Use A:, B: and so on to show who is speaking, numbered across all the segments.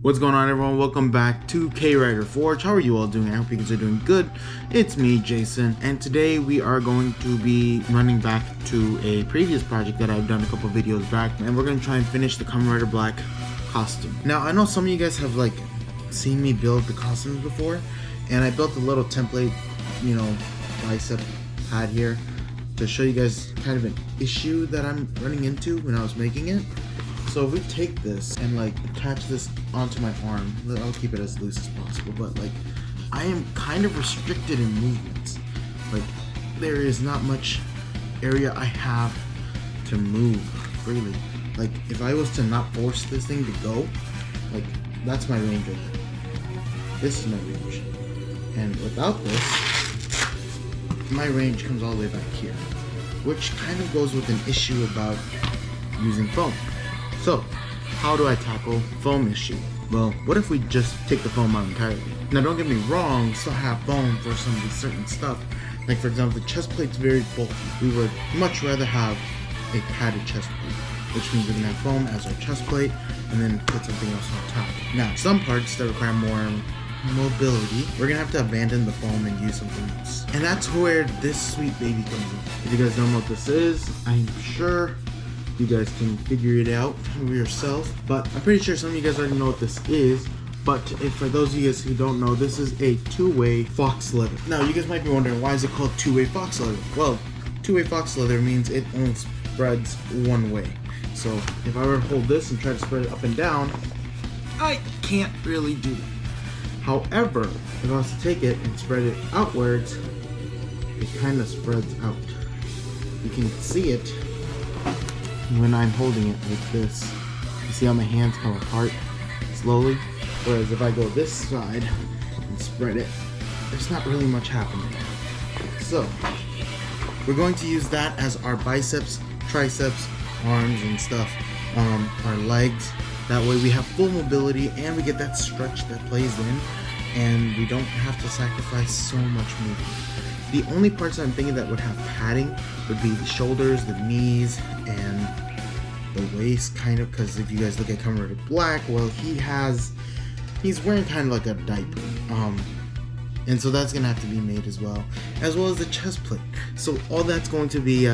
A: What's going on, everyone? Welcome back to K-Rider Forge. How are you all doing? I hope you guys are doing good. It's me, Jason, and today we are going to be running back to a previous project that I've done a couple videos back, and we're going to try and finish the Kamen Rider Black costume. Now, I know some of you guys have seen me build the costumes before, and I built a little template, bicep pad here to show you guys kind of an issue that I'm running into when I was making it. So if we take this and attach this onto my arm, I'll keep it as loose as possible, but I am kind of restricted in movements. There is not much area I have to move freely. If I was to not force this thing to go, that's my range right there. This is my range. And without this, my range comes all the way back here, which kind of goes with an issue about using foam. So, how do I tackle foam issue? Well, what if we just take the foam out entirely? Now, don't get me wrong, still have foam for some of these certain stuff. For example, the chest plate's very bulky. We would much rather have a padded chest plate, which means we're gonna have foam as our chest plate and then put something else on top. Now, some parts that require more mobility, we're gonna have to abandon the foam and use something else. And that's where this sweet baby comes in. If you guys don't know what this is, I'm sure you guys can figure it out for yourself, but I'm pretty sure some of you guys already know what this is. But for those of you guys who don't know, this is a two-way fox leather. Now, you guys might be wondering, why is it called two-way fox leather? Well, two-way fox leather means it only spreads one way. So if I were to hold this and try to spread it up and down, I can't really do that. However, if I was to take it and spread it outwards, it kind of spreads out. You can see it when I'm holding it like this. You see how my hands come apart slowly? Whereas if I go this side and spread it, there's not really much happening. So, we're going to use that as our biceps, triceps, arms and stuff, our legs. That way we have full mobility and we get that stretch that plays in, and we don't have to sacrifice so much movement. The only parts I'm thinking that would have padding would be the shoulders, the knees, and the waist, kind of, because if you guys look at Kamen Rider Black, well, he's wearing kind of like a diaper, and so that's gonna have to be made as well as the chest plate. So all that's going to be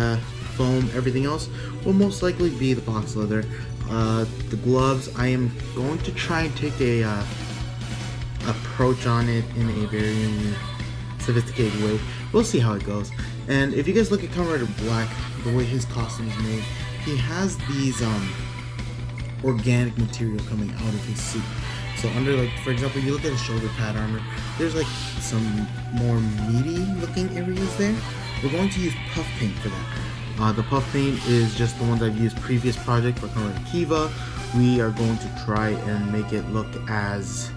A: foam. Everything else will most likely be the box leather. The gloves, I am going to try and take a approach on it in a very sophisticated way. We'll see how it goes. And if you guys look at Kamen Rider Black, the way his costume is made, he has these organic material coming out of his suit. So under, for example, you look at his shoulder pad armor, there's some more meaty looking areas there. We're going to use puff paint for that. The puff paint is just the ones I've used previous project for Kamen Rider Kiva. We are going to try and make it look as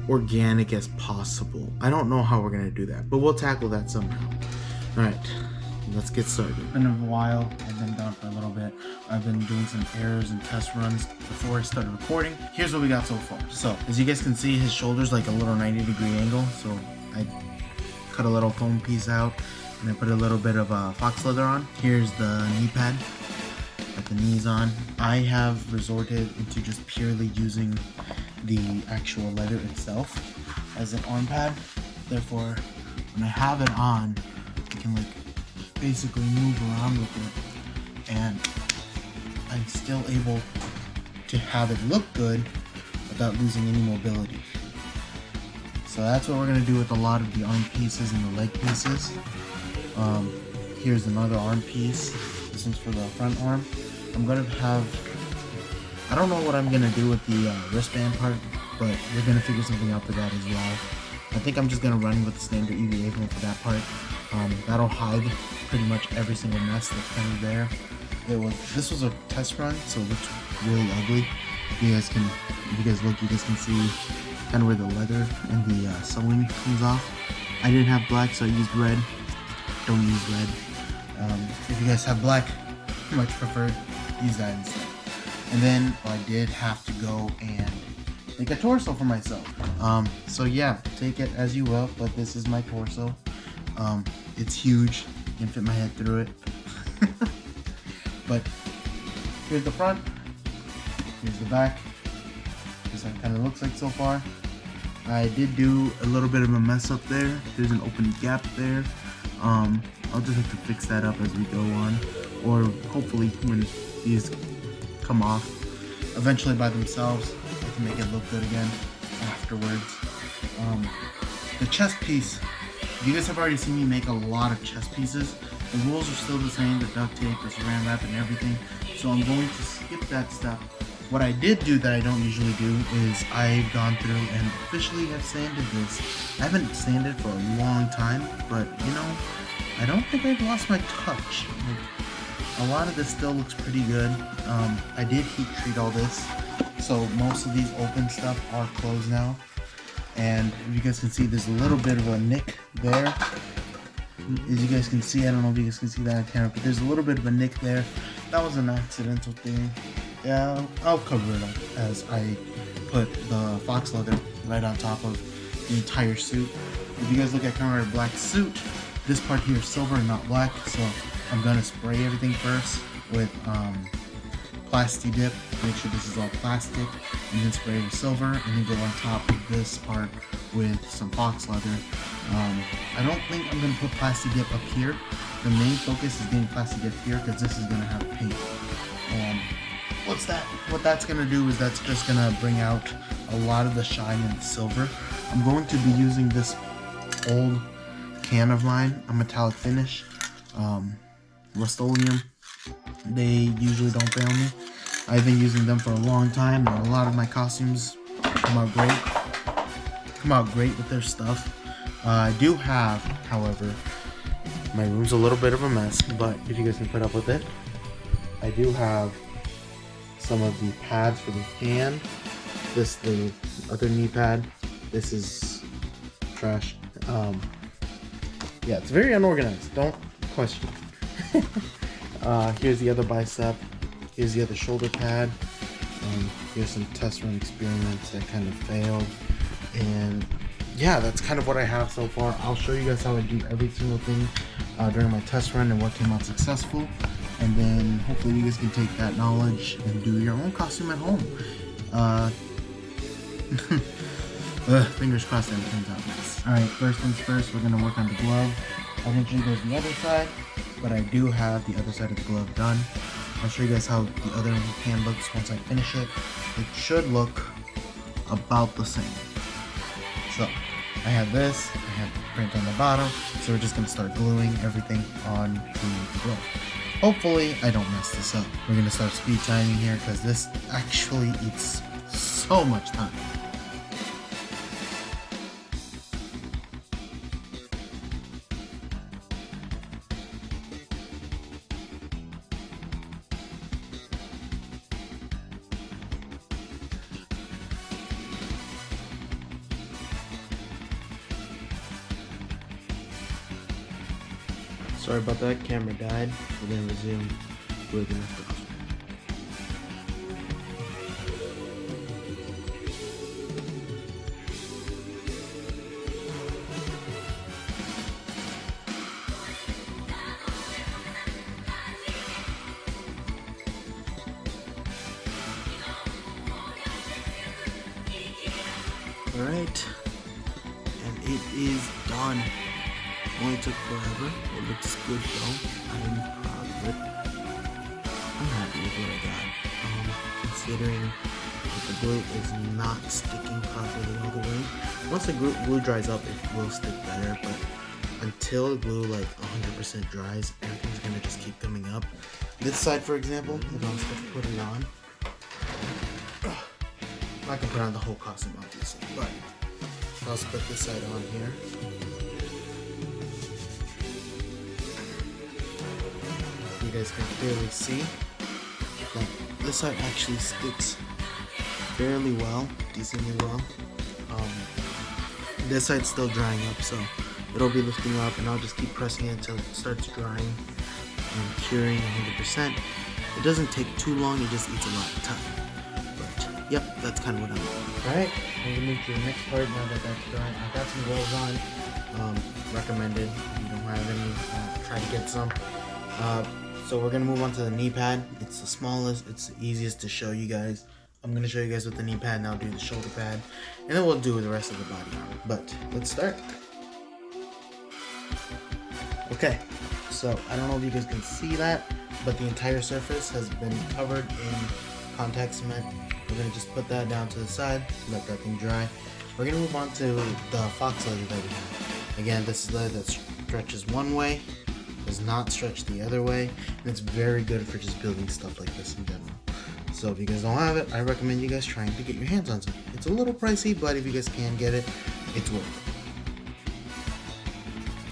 A: organic as possible. I don't know how we're gonna do that, but we'll tackle that somehow. Alright, let's get started. It's been a while. I've been gone for a little bit. I've been doing some errors and test runs before I started recording. Here's what we got so far. So, as you guys can see, his shoulder's like a little 90-degree angle, so I cut a little foam piece out and I put a little bit of fox leather on. Here's the knee pad. Got the knees on. I have resorted into just purely using the actual leather itself as an arm pad. Therefore, when I have it on, I can basically move around with it, and I'm still able to have it look good without losing any mobility. So that's what we're gonna do with a lot of the arm pieces and the leg pieces. Here's another arm piece. This one's for the front arm. I'm gonna have, I don't know what I'm gonna do with the wristband part, but we're gonna figure something out for that as well. I think I'm just gonna run with the standard EVA foam for that part. That'll hide pretty much every single mess that's kind of there. This was a test run, so it looks really ugly. If you guys look, you guys can see kind of where the leather and the sewing comes off. I didn't have black, so I used red. Don't use red. If you guys have black, much preferred, use that instead. And then I did have to go and make a torso for myself. So yeah, take it as you will, but this is my torso. It's huge. You can fit my head through it. But here's the front, here's the back, this kind of looks like so far. I did do a little bit of a mess up there. There's an open gap there. I'll just have to fix that up as we go on, or hopefully when these come off eventually by themselves, I can make it look good again afterwards. The chest piece, you guys have already seen me make a lot of chest pieces. The rules are still the same, the duct tape, the saran wrap, and everything. So I'm going to skip that step. What I did do that I don't usually do is I've gone through and officially have sanded this. I haven't sanded for a long time, but you know, I don't think I've lost my touch. Like, a lot of this still looks pretty good. I did heat treat all this, so most of these open stuff are closed now. And if you guys can see, there's a little bit of a nick there. As you guys can see, I don't know if you guys can see that on camera, but there's a little bit of a nick there. That was an accidental thing. Yeah, I'll cover it up as I put the fox leather right on top of the entire suit. If you guys look at Kamen Rider Black suit, this part here is silver and not black, so I'm gonna spray everything first with Plasti Dip. Make sure this is all plastic, and then spray with silver, and then go on top of this part with some fox leather. I don't think I'm gonna put Plasti Dip up here. The main focus is getting Plasti Dip here because this is gonna have paint. What that's gonna do is that's just gonna bring out a lot of the shine and the silver. I'm going to be using this old can of mine, a metallic finish, Rust-Oleum. They usually don't fail me. I've been using them for a long time, and a lot of my costumes come out great with their stuff. I do have, however, my room's a little bit of a mess, but if you guys can put up with it, I do have some of the pads for the hand. This, the other knee pad. This is trash. Yeah, it's very unorganized. Don't question. Here's the other bicep. Here's the other shoulder pad. Here's some test run experiments that kind of failed. And yeah, that's kind of what I have so far. I'll show you guys how I do every single thing during my test run and what came out successful. And then hopefully you guys can take that knowledge and do your own costume at home. Fingers crossed everything turns out nice. Alright, first things first, we're going to work on the glove. I didn't show you guys the other side, but I do have the other side of the glove done. I'll show you guys how the other hand looks once I finish it. It should look about the same. So, I have this, I have the print on the bottom, so we're just going to start gluing everything onto the glove. Hopefully, I don't mess this up. We're going to start speed timing here, because this actually eats so much time. Sorry about that, camera died. We're gonna resume where we left off. Alright, and it is done. Only took forever. It looks good though. I'm proud of it. I'm happy with what I got. Considering that the glue is not sticking properly all the way. Once the glue dries up, it will stick better, but until the glue like 100% dries, everything's gonna just keep coming up. This side, for example, if I was to put it on, I can put on the whole costume obviously, but I'll put this side on here. You guys can clearly see that this side actually sticks fairly well, decently well. This side's still drying up, so it'll be lifting up, and I'll just keep pressing it until it starts drying and curing 100%. It doesn't take too long, it just eats a lot of time. But yep, that's kind of what I'm doing. Alright, I'm gonna move to the next part now that that's dry. I've got some rolls on. Recommended. If you don't have any, try to get some. So we're gonna move on to the knee pad. It's the smallest, it's the easiest to show you guys. I'm gonna show you guys with the knee pad, and I'll do the shoulder pad, and then we'll do the rest of the body armor. But let's start. Okay, so I don't know if you guys can see that, but the entire surface has been covered in contact cement. We're gonna just put that down to the side, let that thing dry. We're gonna move on to the fox leather that we have. Again, this is leather that stretches one way, does not stretch the other way, and it's very good for just building stuff like this in general. So if you guys don't have it, I recommend you guys trying to get your hands on some. It's a little pricey, but if you guys can get it, it's worth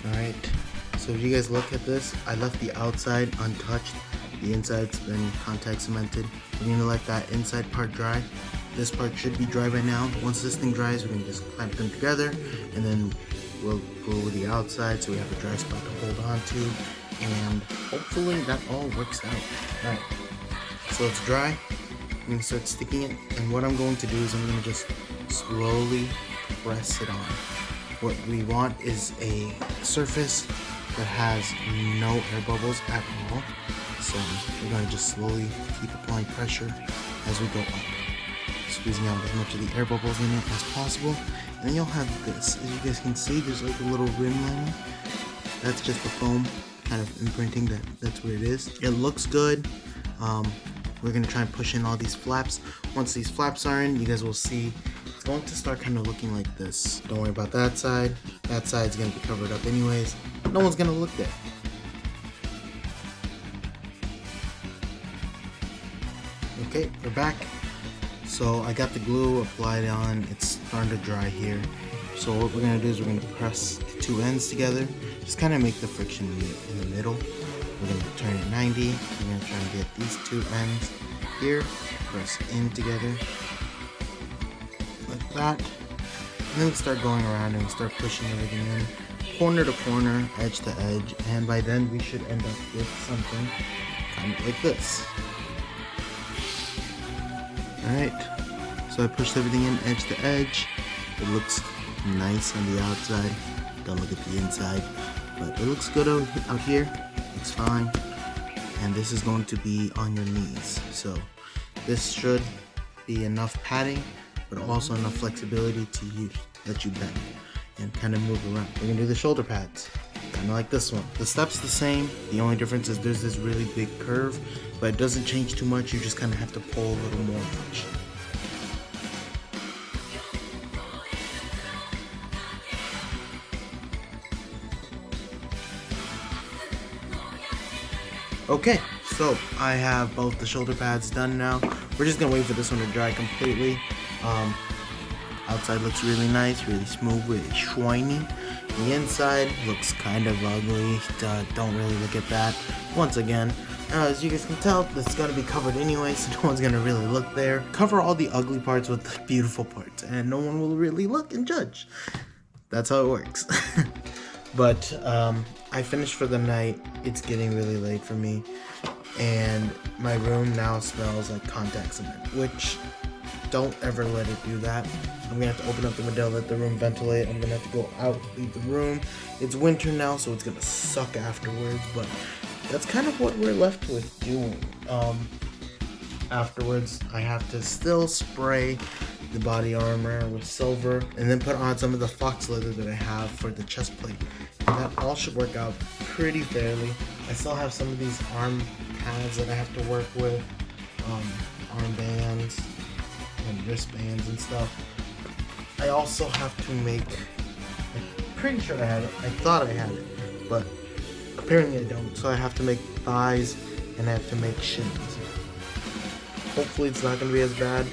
A: it. Alright, so if you guys look at this, I left the outside untouched. The inside's been contact cemented. We're going to let that inside part dry. This part should be dry by now. Once this thing dries, we're going to just clamp them together, and then we'll go with the outside so we have a dry spot to hold on to, and hopefully that all works out. Alright, so it's dry. I'm going to start sticking it, and what I'm going to do is I'm going to just slowly press it on. What we want is a surface that has no air bubbles at all. So we're going to just slowly keep applying pressure as we go up, squeezing out as much of the air bubbles in it as possible. And then you'll have this. As you guys can see, there's like a little rim lining. That's just the foam kind of imprinting that's what it is. It looks good. We're going to try and push in all these flaps. Once these flaps are in, you guys will see it's going to start kind of looking like this. Don't worry about that side. That side's going to be covered up anyways. No one's going to look there. Okay, we're back. So I got the glue applied on. It's starting to dry here. So what we're going to do is we're going to press the two ends together. Just kind of make the friction meet in the middle. We're going to turn it 90. We're going to try and get these two ends here. Press in together. Like that. And then we start going around and we start pushing everything in. Corner to corner, edge to edge. And by then we should end up with something kind of like this. Alright, so I pushed everything in edge to edge. It looks nice on the outside. Don't look at the inside, but it looks good out here. It's fine. And this is going to be on your knees. So this should be enough padding, but also enough flexibility to let you bend and kind of move around. We're going to do the shoulder pads, kind of like this one. The step's the same. The only difference is there's this really big curve, but it doesn't change too much. You just kind of have to pull a little more much. Okay, so I have both the shoulder pads done now. We're just gonna wait for this one to dry completely. Outside looks really nice, really smooth, really shiny. The inside looks kind of ugly. Don't really look at that. Once again, as you guys can tell, it's gonna be covered anyway, so no one's gonna really look there. Cover all the ugly parts with the beautiful parts, and no one will really look and judge. That's how it works. But I finished for the night. It's getting really late for me, and my room now smells like contact cement, which don't ever let it do that. I'm gonna have to open up the window, let the room ventilate. I'm gonna have to go out, leave the room. It's winter now, so it's gonna suck afterwards, but that's kind of what we're left with doing. Afterwards, I have to still spray the body armor with silver and then put on some of the fox leather that I have for the chest plate. And that all should work out pretty fairly. I still have some of these arm pads that I have to work with, armbands and wristbands and stuff. I also have to make, I'm pretty sure I had it, I thought I had it, but apparently I don't. So I have to make thighs and I have to make shins. Hopefully it's not going to be as bad.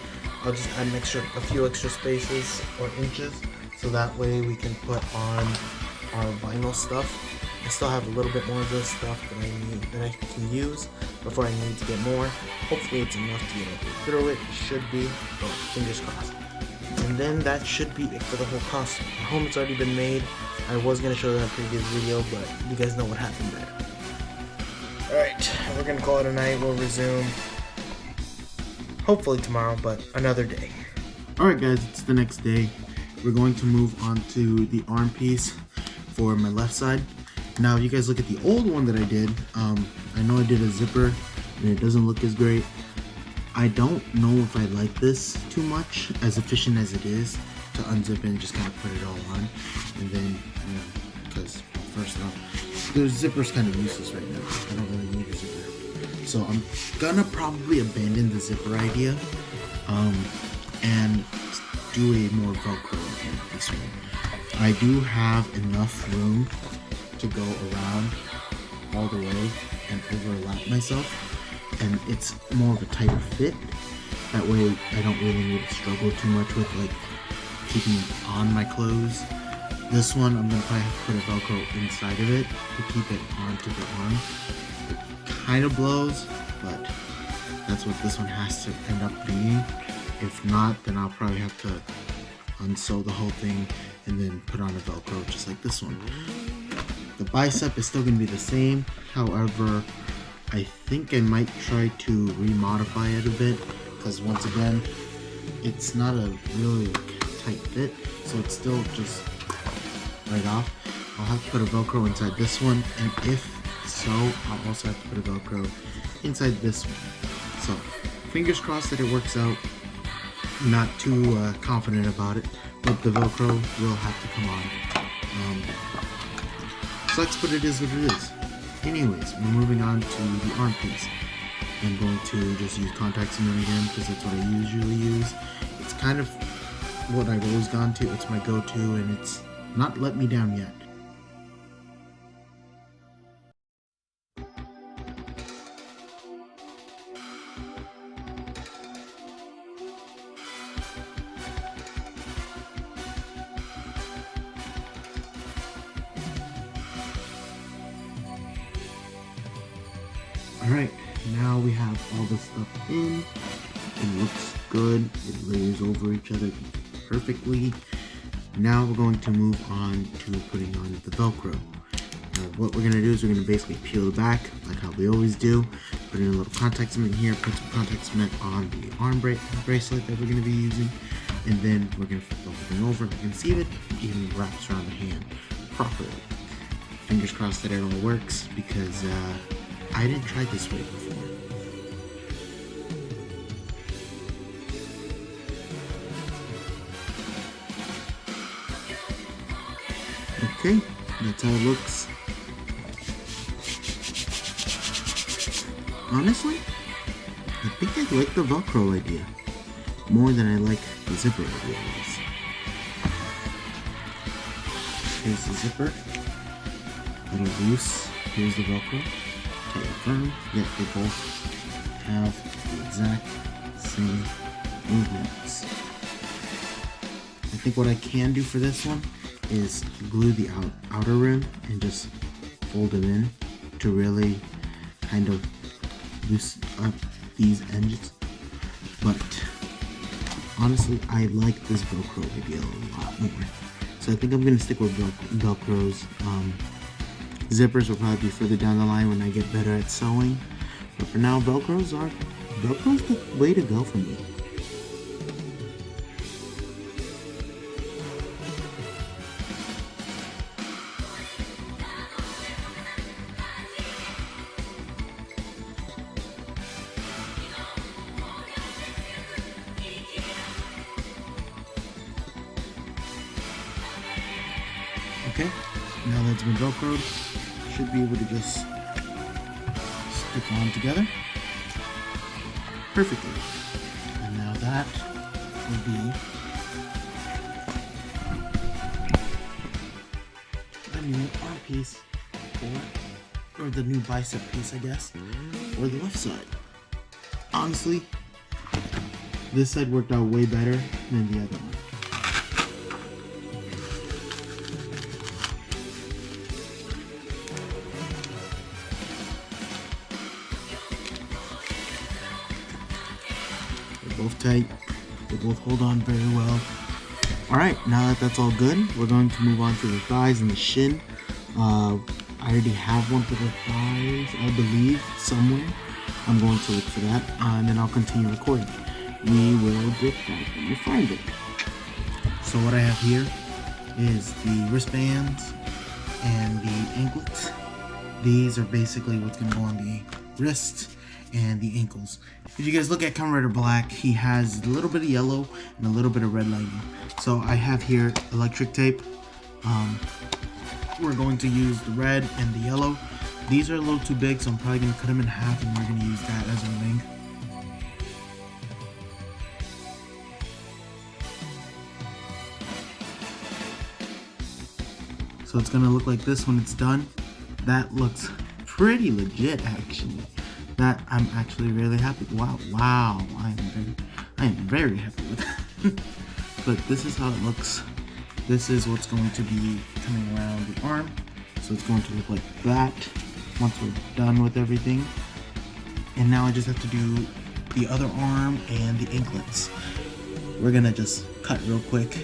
A: I'll just add a few extra spaces or inches, so that way we can put on our vinyl stuff. I still have a little bit more of this stuff that I can use before I need to get more. Hopefully it's enough to get through it. It should be, but fingers crossed. And then that should be it for the whole costume. The helmet's already been made. I was going to show that in a previous video, but you guys know what happened there. Alright, we're going to call it a night. We'll resume hopefully tomorrow, but another day. Alright guys, it's the next day. We're going to move on to the arm piece for my left side. Now if you guys look at the old one that I did, I know I did a zipper and it doesn't look as great. I don't know if I like this too much, as efficient as it is, to unzip it and just kind of put it all on. And then, because first off, the zipper's kind of useless right now. I don't really need a zipper. So I'm gonna probably abandon the zipper idea, and do a more Velcro again this one. I do have enough room to go around all the way and overlap myself, and it's more of a tighter fit. That way I don't really need to struggle too much with like keeping on my clothes. This one I'm gonna probably have to put a Velcro inside of it to keep it onto the arm. It kind of blows, but that's what this one has to end up being. If not, then I'll probably have to unsew the whole thing and then put on a Velcro just like this one. The bicep is still going to be the same. However, I think I might try to remodify it a bit, because once again, it's not a really tight fit, so it's still just right off. I'll have to put a Velcro inside this one, and if so, I'll also have to put a Velcro inside this one. So fingers crossed that it works out. Not too confident about it, but the Velcro will have to come on. Sucks, but it is what it is. Anyways, we're moving on to the arm piece. I'm going to just use contact cement again because that's what I usually use. It's kind of what I've always gone to. It's my go-to, and it's not let me down yet. Alright, now we have all this stuff in. It looks good. It layers over each other perfectly. Now we're going to move on to putting on the Velcro. What we're going to do is we're going to basically peel the back like how we always do. Put in a little contact cement here, put some contact cement on the arm bracelet that we're going to be using. And then we're going to flip the whole thing over. You can see that it even wraps around the hand properly. Fingers crossed that it all works, because I didn't try this way before. Okay, that's how it looks. Honestly, I think I like the Velcro idea more than I like the zipper idea. Here's the zipper. A little loose. Here's the Velcro. Tight and firm. Yet they both have the exact same movements. I think what I can do for this one is glue the outer rim and just fold it in to really kind of loosen up these edges. But honestly, I like this Velcro idea a lot more. So I think I'm going to stick with Velcros. Zippers will probably be further down the line when I get better at sewing. But for now, Velcro's the way to go for me. Okay, now that's been Velcroed, should be able to just stick on together perfectly. And now that will be the new arm piece, or the new bicep piece, I guess, for the left side. Honestly, this side worked out way better than the other one. Both tight, they both hold on very well. Alright, now that that's all good, we're going to move on to the thighs and the shin. I already have one for the thighs, I believe, somewhere. I'm going to look for that, and then I'll continue recording. We will get back when we find it. So what I have here is the wristbands and the anklets. These are basically what's going to go on the wrists, and the ankles. If you guys look at Kamen Rider Black, he has a little bit of yellow and a little bit of red lining. So I have here electric tape. We're going to use the red and the yellow. These are a little too big, so I'm probably going to cut them in half, and we're going to use that as a ring. So it's going to look like this when it's done. That looks pretty legit, actually. That I'm actually really happy. Wow, I am very happy with that. But this is how it looks. This is what's going to be coming around the arm. So it's going to look like that once we're done with everything. And now I just have to do the other arm and the anklets. We're gonna just cut real quick.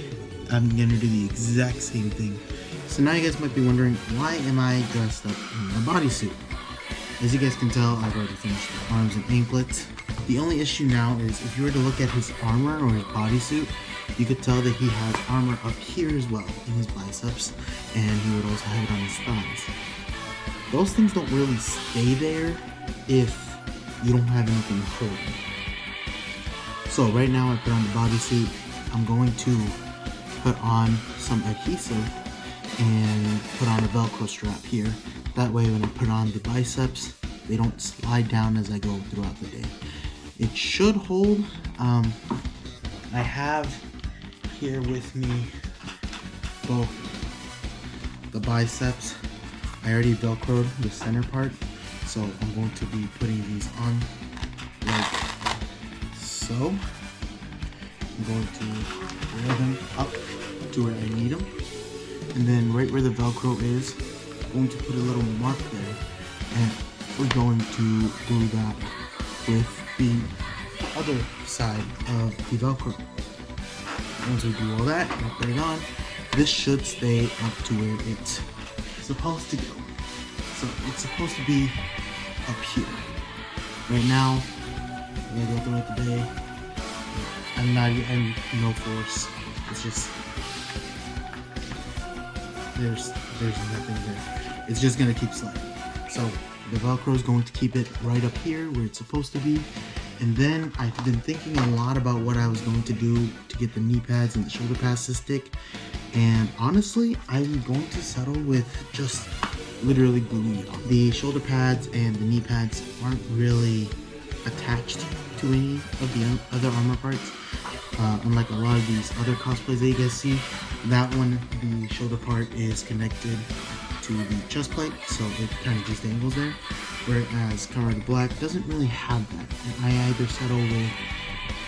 A: I'm gonna do the exact same thing. So now you guys might be wondering, why am I dressed up in a bodysuit? As you guys can tell, I've already finished the arms and anklets. The only issue now is if you were to look at his armor or his bodysuit, you could tell that he has armor up here as well, in his biceps, and he would also have it on his thighs. Those things don't really stay there if you don't have anything holding. So right now I put on the bodysuit. I'm going to put on some adhesive and put on a Velcro strap here. That way when I put on the biceps, they don't slide down as I go throughout the day. It should hold. I have here with me both the biceps. I already Velcroed the center part, so I'm going to be putting these on like so. I'm going to roll them up to where I need them, and then right where the Velcro is, I'm going to put a little mark there, and we're going to glue that with the other side of the Velcro. Once we do all that and put it on, this should stay up to where it's supposed to go. So it's supposed to be up here. Right now, I'm gonna go throughout the day. I'm no force. It's just there's nothing there. It's just gonna keep sliding. So the Velcro is going to keep it right up here where it's supposed to be. And then I've been thinking a lot about what I was going to do to get the knee pads and the shoulder pads to stick. And honestly, I'm going to settle with just literally gluing it on. The shoulder pads and the knee pads aren't really attached to any of the other armor parts. Unlike a lot of these other cosplays that you guys see, that one, the shoulder part is connected to the chest plate, so it kind of just dangles there. Whereas Kamen Rider Black doesn't really have that. And I either settle with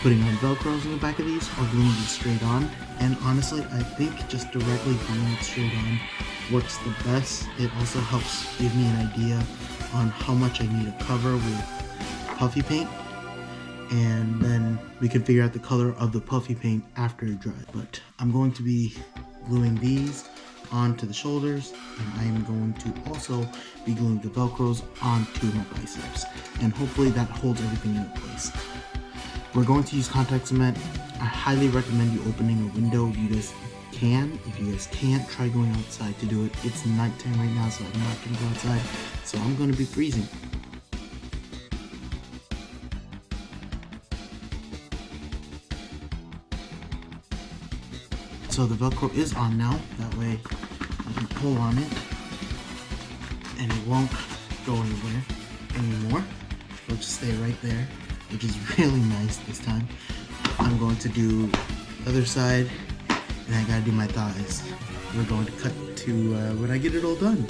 A: putting on Velcros in the back of these or gluing these straight on. And honestly, I think just directly gluing it straight on works the best. It also helps give me an idea on how much I need to cover with puffy paint. And then we can figure out the color of the puffy paint after it dries. But I'm going to be gluing these onto the shoulders, and I am going to also be gluing the Velcros onto my biceps, and hopefully that holds everything in place. We're going to use contact cement. I highly recommend you opening a window if you guys can. If you guys can't, try going outside to do it. It's nighttime right now, so I'm not going to go outside, so I'm going to be freezing. So the Velcro is on now, that way I can pull on it and it won't go anywhere anymore. It'll just stay right there, which is really nice this time. I'm going to do the other side, and I gotta do my thighs. We're going to cut to when I get it all done.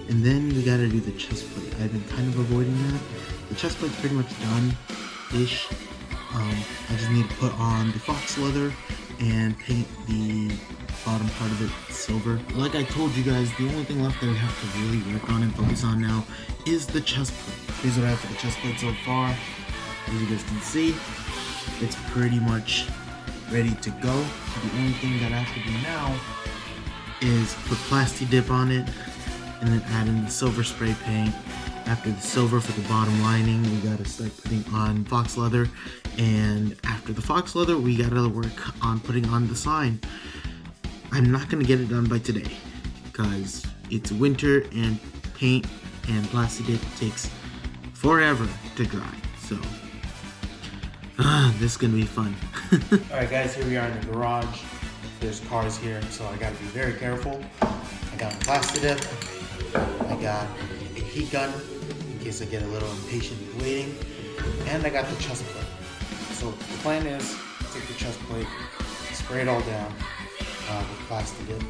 A: And then we gotta do the chest plate. I've been kind of avoiding that. The chest plate's pretty much done-ish. I just need to put on the fox leather and paint the bottom part of it silver. Like I told you guys, the only thing left that I have to really work on and focus on now is the chest plate. Here's what I have for the chest plate so far. As you guys can see, it's pretty much ready to go. The only thing that I have to do now is put Plasti Dip on it and then add in the silver spray paint. After the silver for the bottom lining, we gotta start putting on fox leather, and after the fox leather, we gotta work on putting on the sign. I'm not gonna get it done by today because it's winter and paint and Plasti Dip takes forever to dry. So this is gonna be fun. Alright guys, here we are in the garage. There's cars here, so I gotta be very careful. I got a plastic dip. I got a heat gun in case I get a little impatient waiting. And I got the chest plate. So the plan is take the chest plate, spray it all down with plastic dip.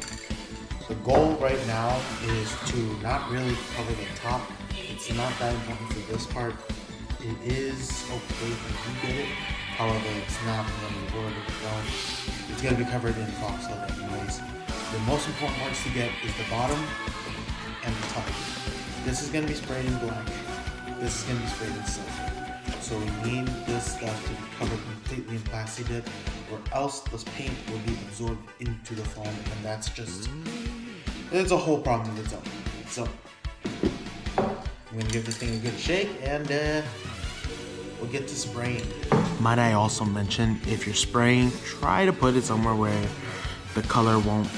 A: The goal right now is to not really cover the top. It's not that important for this part. It is okay if you get it. However, it's not going to be worth it. It's going to be covered in fox leather anyways. The most important parts to get is the bottom and the top. This is going to be sprayed in black. This is going to be sprayed in silver. So we need this stuff to be covered completely in plastic dip, or else this paint will be absorbed into the foam, and that's just, it's a whole problem of its own. So I'm gonna give this thing a good shake, and we'll get to spraying. Might I also mention, if you're spraying, try to put it somewhere where the color won't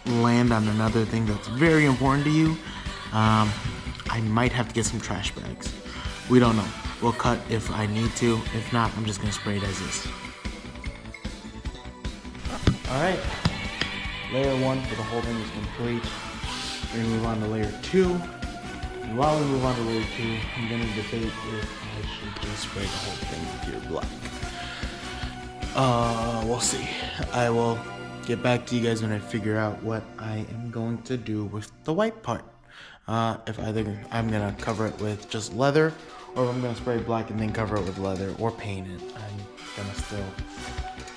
A: land on another thing that's very important to you. I might have to get some trash bags. We don't know. We'll cut if I need to. If not, I'm just gonna spray it as is. Alright. Layer 1 for the whole thing is complete. We're gonna move on to layer 2. And while we move on to layer 2, I'm gonna debate if I should just spray the whole thing with pure black. We'll see. I will get back to you guys when I figure out what I am going to do with the white part. If either I'm gonna cover it with just leather, or if I'm gonna spray black and then cover it with leather, or paint it.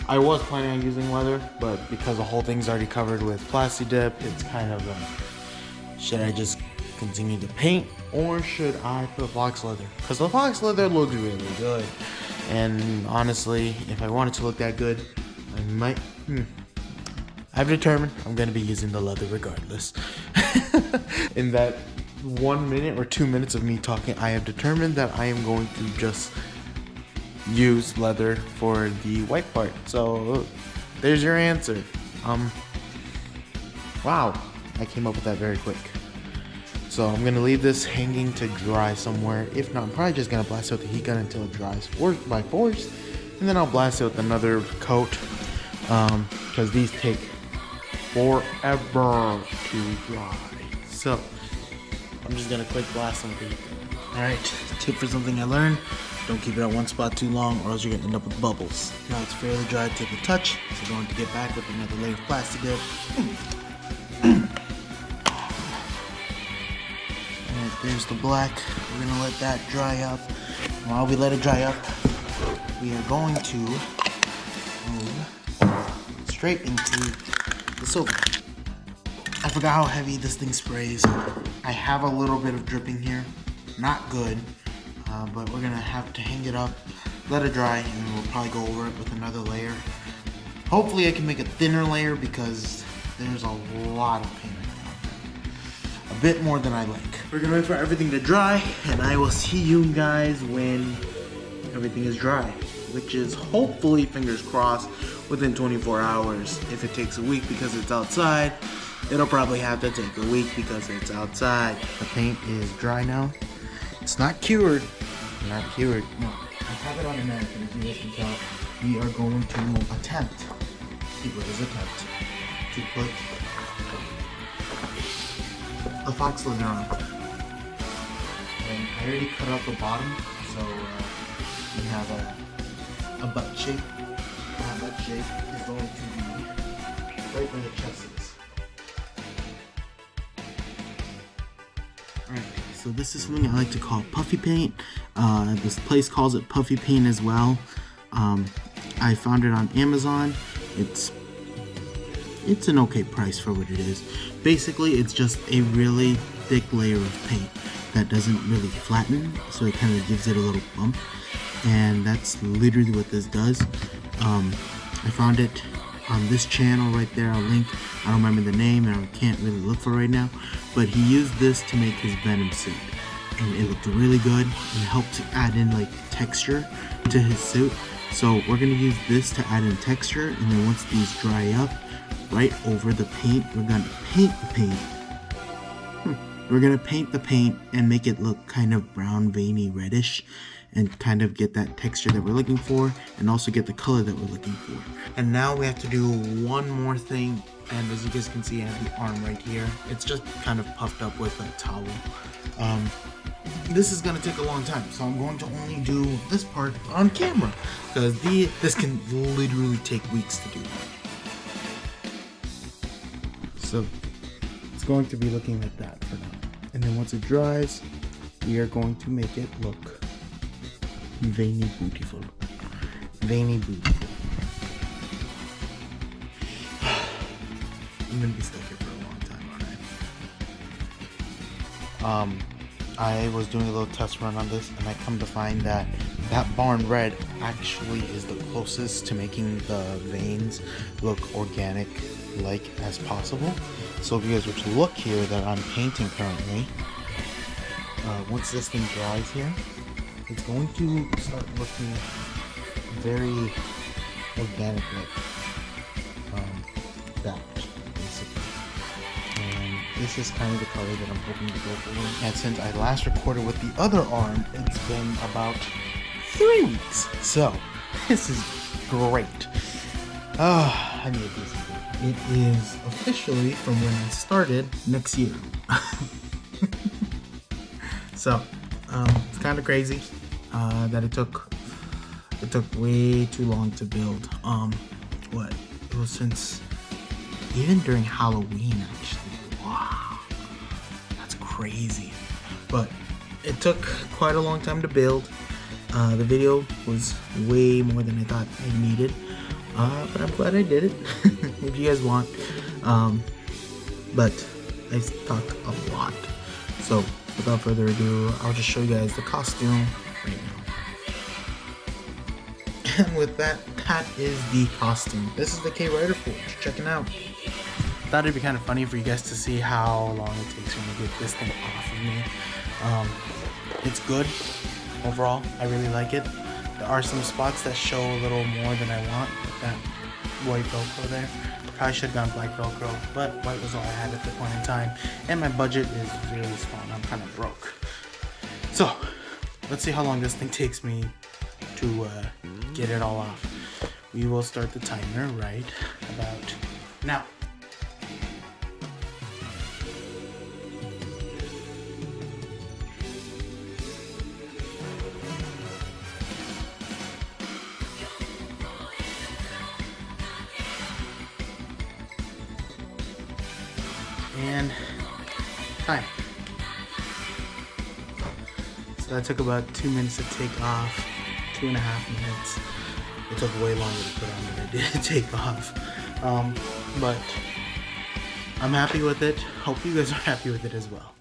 A: I was planning on using leather, but because the whole thing's already covered with plastic dip, it's kind of should I just continue to paint, or should I put fox leather? Because the fox leather looks really good, and honestly, if I want it to look that good, I might. I've determined I'm gonna be using the leather regardless. In that 1 minute or 2 minutes of me talking, I have determined that I am going to just use leather for the white part. So there's your answer. Wow, I came up with that very quick. So I'm gonna leave this hanging to dry somewhere. If not, I'm probably just gonna blast it with the heat gun until it dries by force, and then I'll blast it with another coat, because these take forever to dry. So I'm just gonna quick blast them with the heat gun. Alright, tip for something I learned: don't keep it at one spot too long, or else you're gonna end up with bubbles. Now it's fairly dry to the touch, so going to get back with another layer of plastic dip. Alright, there's the black. We're gonna let that dry up. While we let it dry up, we are going to move straight into the silver. I forgot how heavy this thing sprays. I have a little bit of dripping here. Not good. But we're gonna have to hang it up, let it dry, and we'll probably go over it with another layer. Hopefully I can make a thinner layer, because there's a lot of paint out there. A bit more than I like. We're gonna wait for everything to dry, and I will see you guys when everything is dry, which is hopefully, fingers crossed, within 24 hours. If it takes a week because it's outside, it'll probably have to take a week because it's outside. The paint is dry now. It's not cured. Not cured. No. I have it on American, as you guys can tell. We are going to attempt to put the fox leather on. And I already cut out the bottom, so we have a butt shape. That butt shape is going to be right where the chest is. Alright, so this is something I like to call puffy paint. This place calls it puffy paint as well. I found it on Amazon. It's an okay price for what it is. Basically, it's just a really thick layer of paint that doesn't really flatten, so it kind of gives it a little bump. And that's literally what this does. I found it on this channel right there. I'll link. I don't remember the name, and I can't really look for it right now. But he used this to make his Venom suit, and it looked really good. It helped to add in like texture to his suit. So we're gonna use this to add in texture, and then once these dry up, right over the paint, we're gonna paint the paint. We're gonna paint the paint and make it look kind of brown, veiny, reddish, and kind of get that texture that we're looking for, and also get the color that we're looking for. And now we have to do one more thing, and as you guys can see, I have the arm right here. It's just kind of puffed up with a towel. This is gonna take a long time, so I'm going to only do this part on camera, because this can literally take weeks to do. So it's going to be looking like that for now, and then once it dries, we are going to make it look veiny beautiful. Veiny beautiful. I'm gonna be stuck here for a long time, aren't I? I was doing a little test run on this, and I come to find that barn red actually is the closest to making the veins look organic like as possible. So if you guys were to look here that I'm painting currently, once this thing dries here, it's going to start looking very organic like that, basically. And this is kind of the color that I'm hoping to go for. And since I last recorded with the other arm, it's been about 3 weeks. So this is great. I need to do something. It is officially from when I started next year. So it's kind of crazy that it took way too long to build. It was since even during Halloween, actually. Wow, that's crazy. But it took quite a long time to build. The video was way more than I thought I needed, but I'm glad I did it. If you guys want, but I talked a lot, so without further ado, I'll just show you guys the costume right now. And with that, that is the costume. This is the K-Rider Forge. Check it out. Thought it'd be kind of funny for you guys to see how long it takes me to get this thing off of me. It's good overall. I really like it. There are some spots that show a little more than I want, like that white Velcro there. Probably should have gone black Velcro, but white was all I had at the point in time, and my budget is really small and I'm kind of broke. So let's see how long this thing takes me to get it all off. We will start the timer right about now. And time. So that took about 2 minutes to take off, 2.5 minutes. It took way longer to put on than it did to take off. But I'm happy with it. Hope you guys are happy with it as well.